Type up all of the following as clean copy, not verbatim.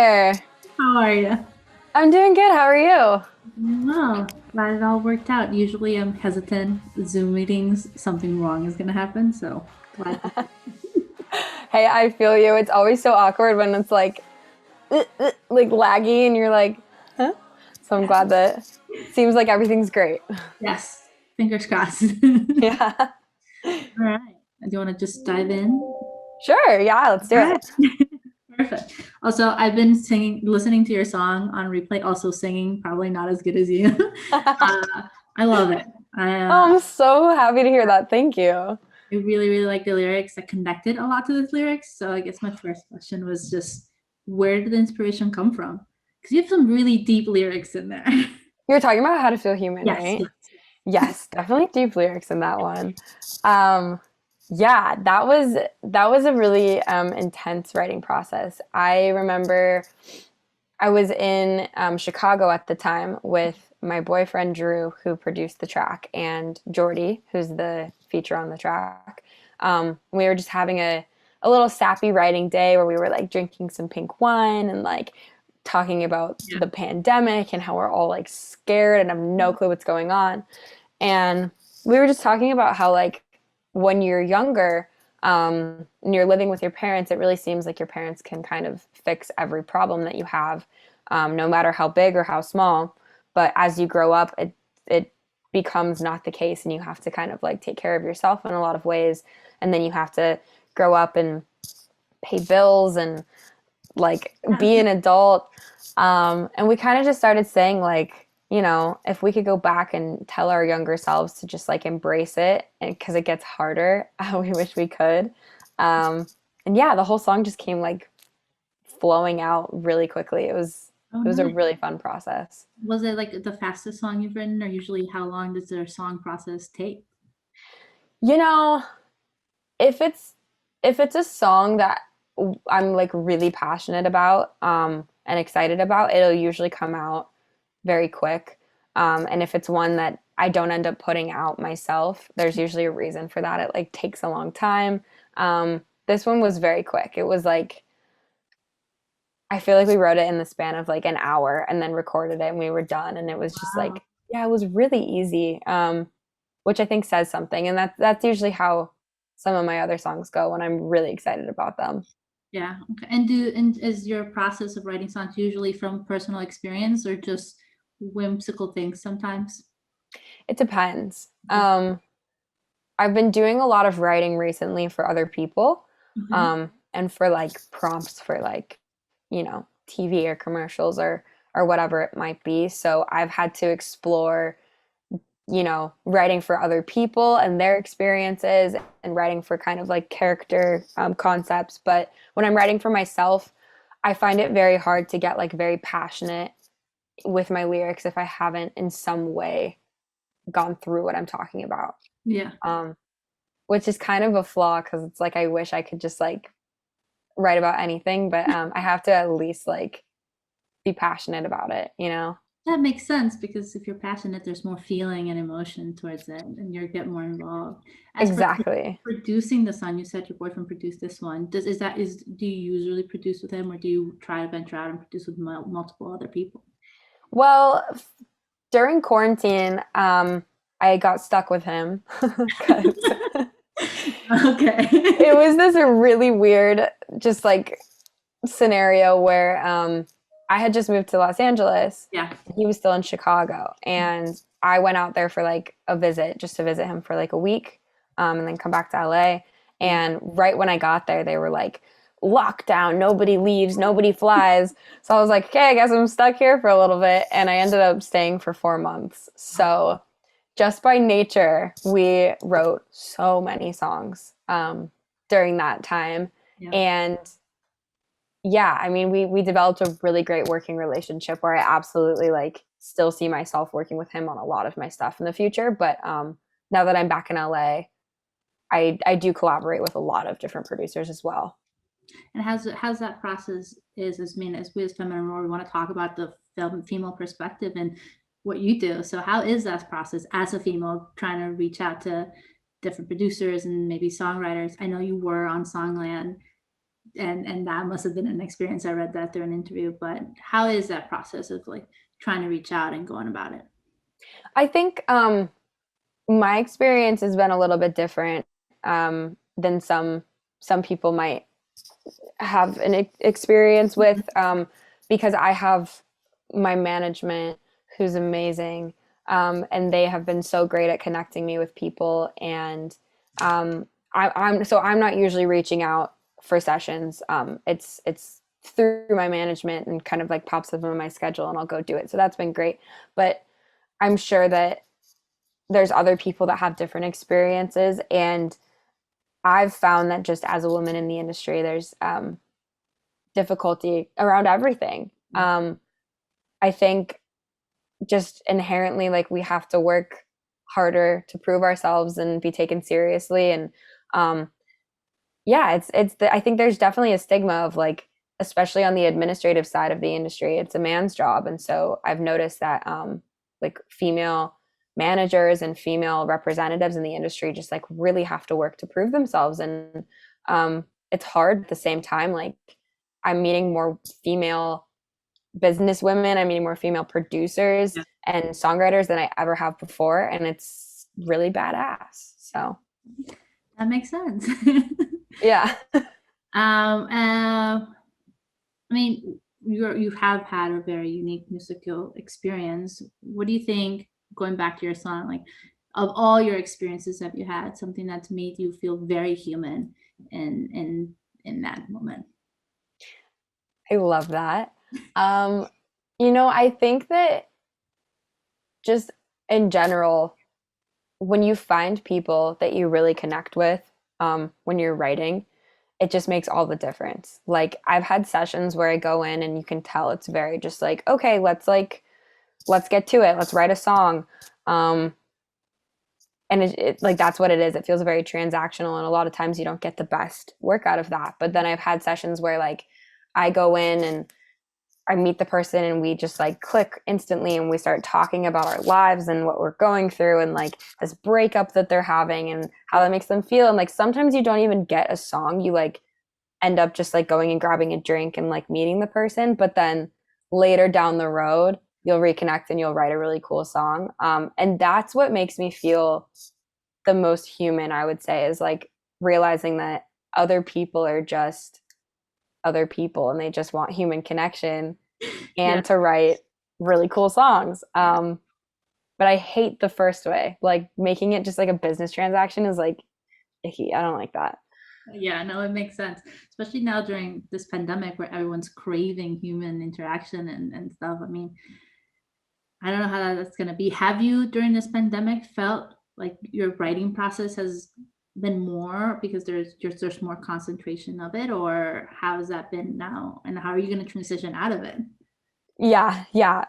there. How are you? I'm doing good. How are you? Well, glad it all worked out. Usually I'm hesitant. Zoom meetings, something wrong is going to happen. So glad. Hey, I feel you. It's always so awkward when it's like laggy and you're like, huh? So I'm glad that seems like everything's great. Yes, fingers crossed. Yeah. All right. Do you want to just dive in? Sure. Yeah, let's do All right. it. Perfect. Also, I've been listening to your song on replay, also singing, probably not as good as you. I love it. Oh, I'm so happy to hear that. Thank you. I really, really like the lyrics. I connected a lot to the lyrics. So I guess my first question was just where did the inspiration come from? Because you have some really deep lyrics in there. You're talking about how to feel human, Yes, right? yes. Yes, definitely deep lyrics in that one. Um, yeah, that was a really intense writing process. I remember I was in Chicago at the time with my boyfriend Drew, who produced the track, and Jordy, who's the feature on the track. We were just having a little sappy writing day where we were like drinking some pink wine and like talking about Yeah. the pandemic and how we're all like scared and have no clue what's going on. And we were just talking about how like when you're younger, and you're living with your parents, it really seems like your parents can kind of fix every problem that you have, no matter how big or how small. But as you grow up, it becomes not the case, and you have to kind of like take care of yourself in a lot of ways, and then you have to grow up and pay bills and like be an adult. And we kind of just started saying like, if we could go back and tell our younger selves to just like embrace it, because it gets harder, we wish we could. Um, and yeah, the whole song just came like flowing out really quickly. Oh, it was a nice. really fun process. Was it like the fastest song you've written, or usually how long does their song process take? You know, if it's if it's a song that I'm like really passionate about, and excited about, it'll usually come out very quick. And if it's one that I don't end up putting out myself, there's usually a reason for that. It like takes a long time. This one was very quick. It was like I feel like we wrote it in the span of like an hour and then recorded it and we were done. And it was just Wow. like, yeah, it was really easy, which I think says something. And that's usually how some of my other songs go when I'm really excited about them. Yeah. Okay. And is your process of writing songs usually from personal experience or just whimsical things sometimes? It depends. I've been doing a lot of writing recently for other people, Okay. and for like prompts for like, TV or commercials or whatever it might be. So I've had to explore, writing for other people and their experiences and writing for kind of like character concepts. But when I'm writing for myself, I find it very hard to get like very passionate with my lyrics if I haven't in some way gone through what I'm talking about. Yeah. Um, which is kind of a flaw because it's like I wish I could just like write about anything, but I have to at least like be passionate about it. That makes sense because if you're passionate, there's more feeling and emotion towards it, and you get more involved. As for Exactly. producing the song, you said your boyfriend produced this one. Do you usually produce with him, or do you try to venture out and produce with multiple other people? Well, during quarantine, I got stuck with him because Okay. it was this really weird, just like scenario where I had just moved to Los Angeles. Yeah. He was still in Chicago, and I went out there for like a visit, just to visit him for like a week, and then come back to LA. Yeah. And right when I got there, they were like, lockdown, nobody leaves, nobody flies. So I was like, okay, I guess I'm stuck here for a little bit. And I ended up staying for 4 months. So just by nature, we wrote so many songs during that time. Yeah. And yeah, I mean, we developed a really great working relationship where I absolutely like still see myself working with him on a lot of my stuff in the future. But now that I'm back in LA, I do collaborate with a lot of different producers as well. And how's that process is as mean as we as feminine roar, we want to talk about the female perspective and what you do. So how is that process as a female trying to reach out to different producers and maybe songwriters? I know you were on Songland. And that must have been an experience. I read that through an interview, but how is that process of like trying to reach out and going about it? I think my experience has been a little bit different than some people might have an experience with, because I have my management who's amazing, and they have been so great at connecting me with people. And I'm not usually reaching out for sessions. It's through my management and kind of like pops up in my schedule, and I'll go do it. So that's been great. But I'm sure that there's other people that have different experiences, and I've found that just as a woman in the industry, there's difficulty around everything. I think just inherently, like, we have to work harder to prove ourselves and be taken seriously. And um, yeah, I think there's definitely a stigma of, like, especially on the administrative side of the industry, it's a man's job. And so I've noticed that like female managers and female representatives in the industry just like really have to work to prove themselves. And it's hard at the same time. Like, I'm meeting more female business women, I'm meeting more female producers Yeah, and songwriters than I ever have before, and it's really badass. So that makes sense. yeah. I mean, you have had a very unique musical experience. What do you think, going back to your song, like of all your experiences have you had something that's made you feel very human in that moment? I love that. um I think that just in general, when you find people that you really connect with, when you're writing, it just makes all the difference. Like, I've had sessions where I go in and you can tell it's very just like, okay, let's get to it. Let's write a song. Um, and like, that's what it is. It feels very transactional, and a lot of times you don't get the best work out of that. But then I've had sessions where, like, I go in and I meet the person and we just like click instantly, and we start talking about our lives and what we're going through, and like this breakup that they're having and how that makes them feel. And like, sometimes you don't even get a song. You like end up just like going and grabbing a drink and like meeting the person, but then later down the road you'll reconnect and you'll write a really cool song. And that's what makes me feel the most human, I would say, is like realizing that other people are just other people and they just want human connection Yeah, and to write really cool songs. But I hate the first way. Like, making it just like a business transaction is like icky. I don't like that. yeah, no, it makes sense, especially now during this pandemic where everyone's craving human interaction and stuff. I mean, I don't know how that's going to be. Have you, during this pandemic, felt like your writing process has been more because there's more concentration of it, or how has that been now? And how are you going to transition out of it? Yeah, yeah.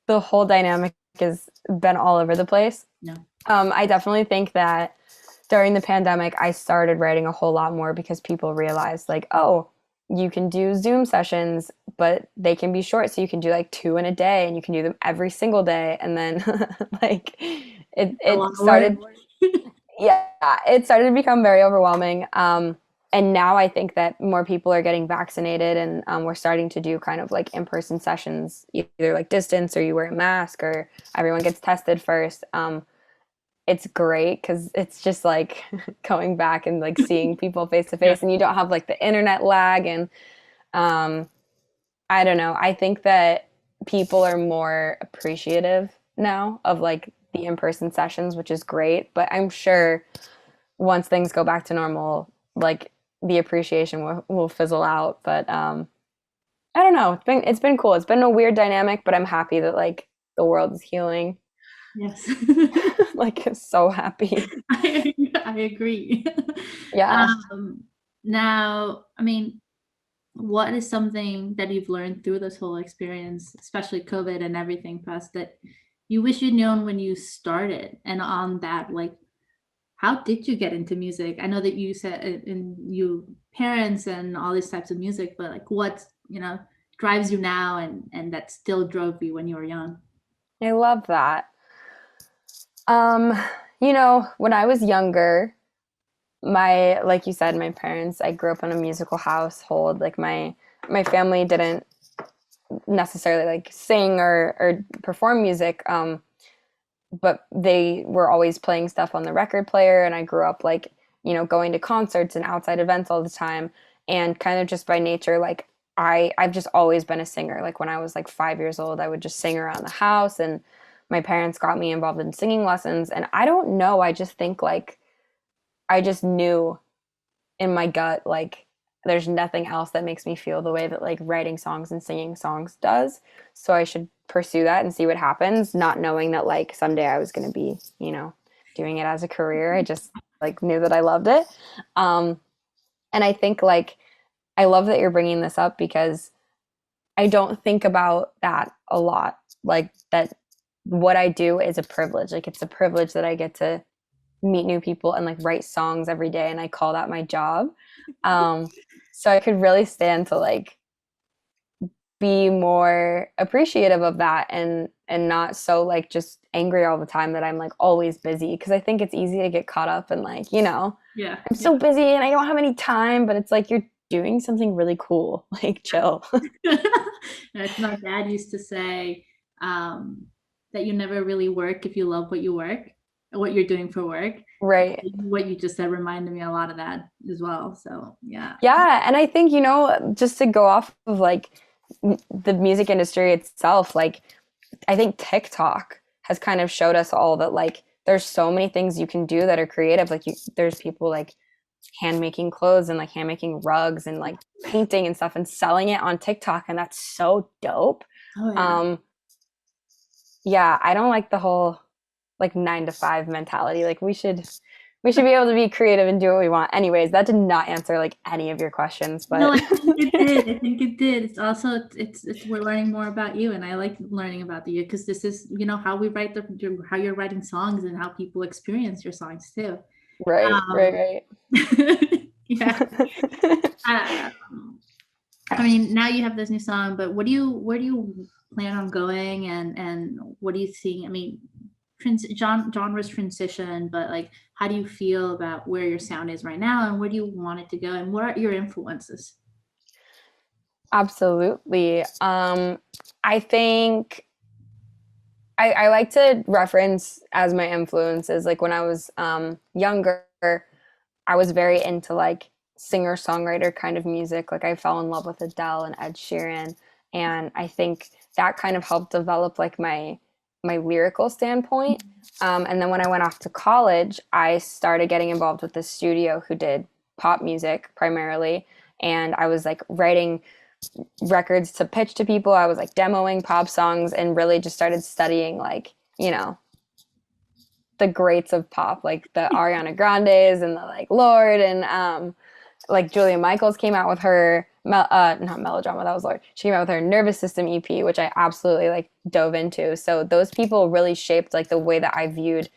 The whole dynamic has been all over the place. No. I definitely think that during the pandemic, I started writing a whole lot more because people realized, like, oh, you can do Zoom sessions, but they can be short. So you can do like two in a day and you can do them every single day. And then like A lot it of work. started, yeah, it started to become very overwhelming. And now I think that more people are getting vaccinated, and we're starting to do kind of like in-person sessions, either like distance or you wear a mask or everyone gets tested first. It's great because it's just like going back and like seeing people face to Yeah. face, and you don't have like the internet lag. And um, I don't know. I think that people are more appreciative now of like the in-person sessions, which is great. But I'm sure once things go back to normal, like, the appreciation will fizzle out. But I don't know. It's been cool. It's been a weird dynamic, but I'm happy that like the world is healing. Yes. Like, so happy. I agree. Yeah. Um, now, I mean, what is something that you've learned through this whole experience, especially COVID and everything past, that you wish you'd known when you started? And on that, like, how did you get into music? I know that you said in you parents and all these types of music, but like what, drives you now and that still drove you when you were young? I love that. Um, when I was younger, like you said, my parents, I grew up in a musical household. Like my family didn't necessarily like sing or perform music. But they were always playing stuff on the record player, and I grew up like, going to concerts and outside events all the time. And kind of just by nature, like I've just always been a singer. Like when I was like 5 years old, I would just sing around the house, and my parents got me involved in singing lessons. And I don't know, I just think like I just knew in my gut, like there's nothing else that makes me feel the way that like writing songs and singing songs does. So I should pursue that and see what happens, not knowing that like someday I was going to be, doing it as a career. I just like knew that I loved it. Um, and I think like I love that you're bringing this up because I don't think about that a lot. Like that what I do is a privilege. Like it's a privilege that I get to meet new people and like write songs every day, and I call that my job. um so I could really stand to like be more appreciative of that, and not so like just angry all the time that I'm like always busy, because I think it's easy to get caught up in like, Yeah, I'm yeah. so busy and I don't have any time, but it's like you're doing something really cool. Like chill. My dad used to say um, that you never really work if you love what you work, what you're doing for work. Right. What you just said reminded me a lot of that as well. So yeah. Yeah, and I think, just to go off of like the music industry itself, like I think TikTok has kind of showed us all that like there's so many things you can do that are creative. Like there's people like hand making clothes and like hand making rugs and like painting and stuff and selling it on TikTok, and that's so dope. Oh yeah. Um, yeah, I don't like the whole like 9 to 5 mentality. Like we should be able to be creative and do what we want. Anyways, that did not answer like any of your questions, No, but I think it did. I think it did. It's also it's we're learning more about you, and I like learning about you because this is how we write how you're writing songs and how people experience your songs too. right, Um, right, yeah. right. I mean, now you have this new song, but where do you plan on going, and what do you think? I mean, genres transition, but like, how do you feel about where your sound is right now, and where do you want it to go, and what are your influences? Absolutely. I think I like to reference as my influences. Like when I was younger, I was very into like singer songwriter kind of music. Like I fell in love with Adele and Ed Sheeran, and I think that kind of helped develop like my lyrical standpoint. And then when I went off to college, I started getting involved with this studio who did pop music primarily, and I was like writing records to pitch to people. I was like demoing pop songs and really just started studying like, the greats of pop, like the Ariana Grandes and the like Lord, and like Julia Michaels came out with her not Melodrama, that was Lord. She came out with her Nervous System EP, which I absolutely like dove into. So those people really shaped like the way that I viewed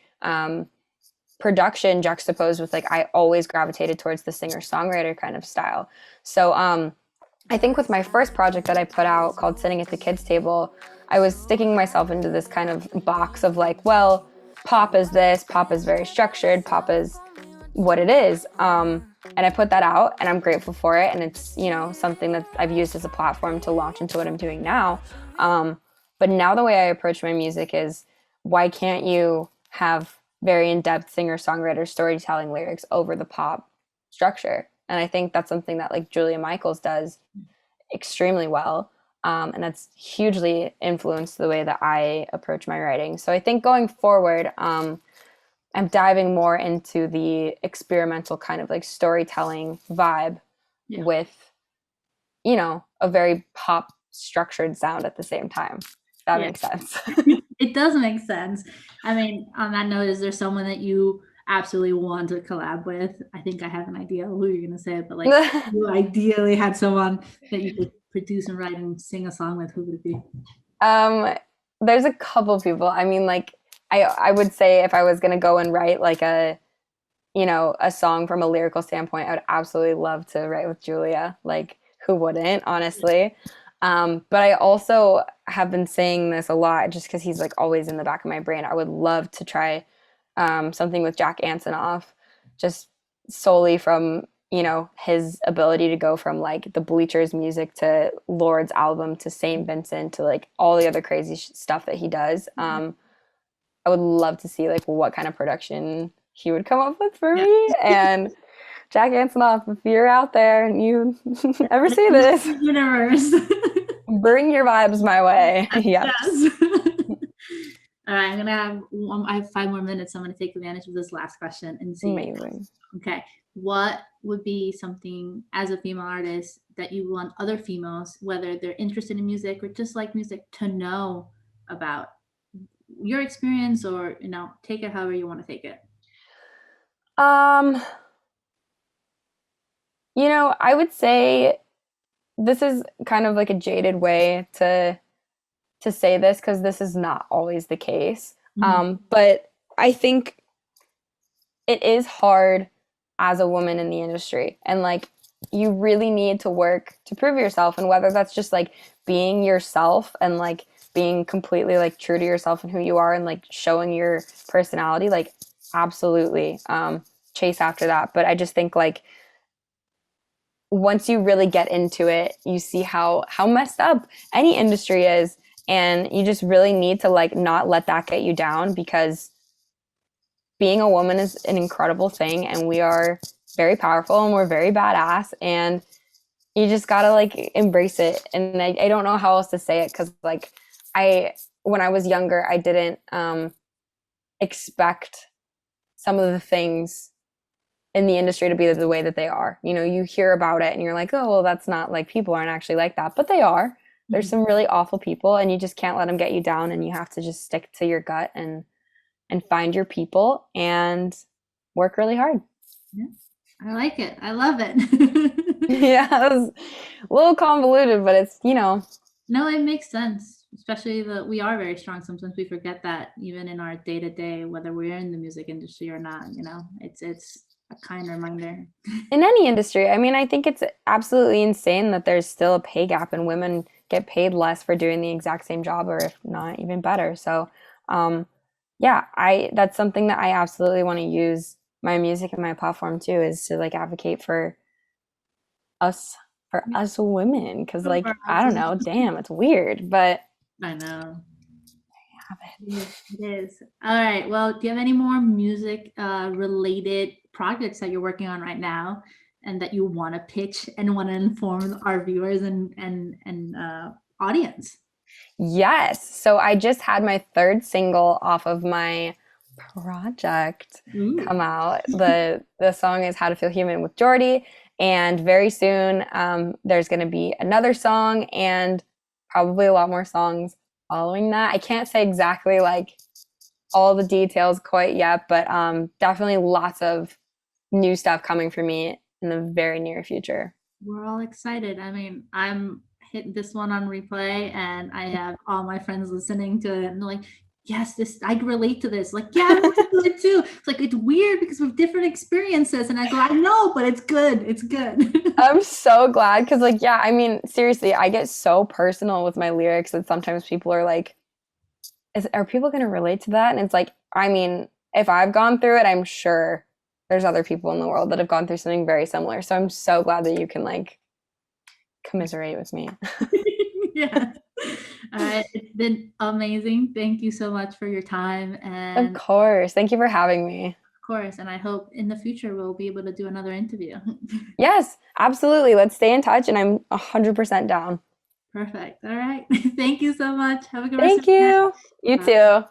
production, juxtaposed with like I always gravitated towards the singer songwriter kind of style. So I think with my first project that I put out called Sitting at the Kids Table, I was sticking myself into this kind of box of like, well, pop is this, pop is very structured, pop is what it is. And I put that out, and I'm grateful for it. And it's, something that I've used as a platform to launch into what I'm doing now. But now the way I approach my music is, why can't you have very in-depth singer-songwriter storytelling lyrics over the pop structure? And I think that's something that like Julia Michaels does extremely well. And that's hugely influenced the way that I approach my writing. So I think going forward, I'm diving more into the experimental kind of like storytelling vibe Yeah. with, a very pop structured sound at the same time. If that Yeah. makes sense. It does make sense. I mean, on that note, is there someone that you absolutely want to collab with? I think I have an idea of who you're gonna say, but like, you ideally had someone that you could produce and write and sing a song with. Who would it be? um, there's a couple people. I mean, like, I would say if I was gonna go and write like a song from a lyrical standpoint, I would absolutely love to write with Julia. Like, who wouldn't, honestly? But I also have been saying this a lot just because he's like always in the back of my brain. I would love to try something with Jack Antonoff, just solely from, you know, his ability to go from like the Bleachers music to Lord's album to St. Vincent to like all the other crazy stuff that he does. I would love to see like what kind of production he would come up with for Yeah. me. And Jack Antonoff, if you're out there and you ever see this, Universe. bring your vibes my way. Yes. Yes. All right, I have 5 more minutes. So I'm gonna take advantage of this last question and see. Amazing. Okay, what would be something as a female artist that you want other females, whether they're interested in music or just like music, to know about your experience, or take it however you want to take it? Um, you know, I would say this is kind of like a jaded way to say this because this is not always the case. Mhm. But I think it is hard as a woman in the industry, and like you really need to work to prove yourself, and whether that's just like being yourself and like being completely like true to yourself and who you are and like showing your personality, like absolutely chase after that. But I just think like once you really get into it, you see how messed up any industry is, and you just really need to like not let that get you down, because being a woman is an incredible thing, and we are very powerful and we're very badass, and you just gotta like embrace it. And I don't know how else to say it, because like I when I was younger I didn't expect some of the things in the industry to be the way that they are. You know, you hear about it and you're like, oh, well, that's not like, people aren't actually like that, but they are. There's Mhm. some really awful people, and you just can't let them get you down, and you have to just stick to your gut and find your people and work really hard. Yeah, I like it. I love it. Yeah, it was a little convoluted, but it's, you know, No, it makes sense, especially that we are very strong. Sometimes we forget that even in our day to day, whether we're in the music industry or not, it's a kind reminder. in any industry. I mean, I think it's absolutely insane that there's still a pay gap and women get paid less for doing the exact same job, or if not even better. So, um, yeah, I that's something that I absolutely want to use my music and my platform too, is to like advocate us for us women, because like I don't know, damn, it's weird, but I know. have It it. is. It is. All right. Well, do you have any more music related projects that you're working on right now and that you want to pitch and want to inform our viewers and audience? Yes. So I just had my third single off of my project Ooh. come out. The song is How to Feel Human with Jordy. And very soon, there's going to be another song and probably a lot more songs following that. I can't say exactly like all the details quite yet, but definitely lots of new stuff coming for me in the very near future. We're all excited. I mean, I'm hitting this one on replay and I have all my friends listening to it and they're like, yes, this I can relate to this. Like, yeah, I relate to it too. It's like it's weird because we have different experiences. And I go, I know, but it's good. It's good. I'm so glad, because, like, yeah, I mean, seriously, I get so personal with my lyrics that sometimes people are like, are people going to relate to that? And it's like, I mean, if I've gone through it, I'm sure there's other people in the world that have gone through something very similar. So I'm so glad that you can like commiserate with me. Yeah. All right. It's been amazing. Thank you so much for your time. Of And of course. Thank you for having me. course, and I hope in the future we'll be able to do another interview. Yes, absolutely. Let's stay in touch, and I'm 100% down. Perfect. All right. Thank you so much. Have a good rest of Thank your day. you. You Bye. too.